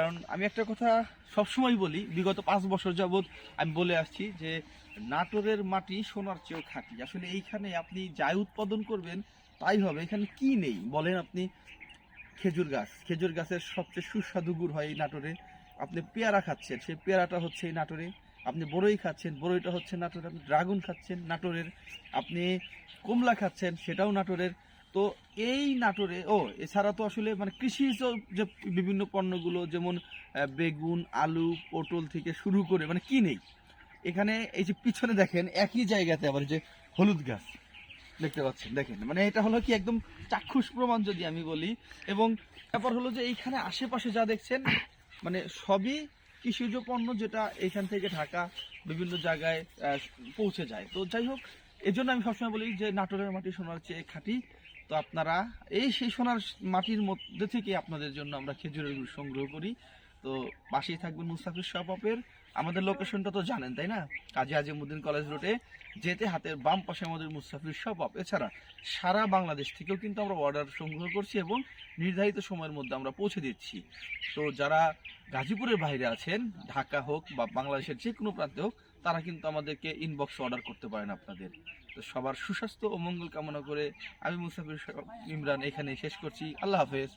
কারণ আমি একটা কথা সবসময় বলি, বিগত 5 বছর যাবৎ আমি বলে আসছি যে নাটোরের মাটি সোনার চেয়েও খাঁটি। আসলে এইখানে আপনি যাই উৎপাদন করবেন তাই হবে। এখানে কি নেই বলেন আপনি? খেজুর গাছ, খেজুর গাছের সবচেয়ে সুস্বাদু গুড় হয় এই নাটোরে। আপনি পেয়ারা খাচ্ছেন, সেই পেয়ারাটা হচ্ছে এই নাটোরে। আপনি বড়ই খাচ্ছেন, বড়ইটা হচ্ছে নাটোরে। আপনি ড্রাগন খাচ্ছেন নাটোরের। আপনি কমলা খাচ্ছেন, সেটাও নাটোরের। তো এই নাটোরে এছাড়া তো আসলে মানে কৃষিজ যে বিভিন্ন পণ্যগুলো যেমন বেগুন, আলু, পটল থেকে শুরু করে মানে কি নেই এখানে। এই যে পিছনে দেখেন একই জায়গাতে আবার যে হলুদ গাছ দেখতে পাচ্ছেন, দেখেন মানে এটা হলো কি একদম চাক্ষুষ প্রমাণ যদি আমি বলি। এবং ব্যাপার হলো যে এইখানে আশেপাশে যা দেখছেন মানে সবই কৃষিজ পণ্য, যেটা এইখান থেকে ঢাকা বিভিন্ন জায়গায় পৌঁছে যায়। তো যাই হোক, এই জন্য আমি সবসময় বলি যে নাটোরের মাটি সোনার চেয়ে খাঁটি। তো আপনারা সেই সোনার মাটির মধ্যে থেকে আপনাদের জন্য আমরা খেজুরের গুড় সংগ্রহ করি। তো পাশেই থাকবেন মুস্তাফিজ শপের। আমাদের লোকেশনটা তো জানেন তাই না? কাজী আজিমউদ্দিন কলেজ রোডে যেতে হাতের বাম পাশে আমাদের মুস্তাফিজ শপ। এছাড়া সারা বাংলাদেশ থেকেও কিন্তু আমরা অর্ডার সংগ্রহ করছি এবং নির্ধারিত সময়ের মধ্যে আমরা পৌঁছে দিচ্ছি। তো যারা গাজীপুরের বাইরে আছেন, ঢাকা হোক বা বাংলাদেশের যে কোনো প্রান্তে হোক, তারা কিন্তু আমাদেরকে ইনবক্সে অর্ডার করতে পারেন আপনাদের। তো সবার সুস্বাস্থ্য ও মঙ্গল কামনা করে আমি মুস্তাফিজ ইমরান এখানে শেষ করছি। আল্লাহ হাফেজ।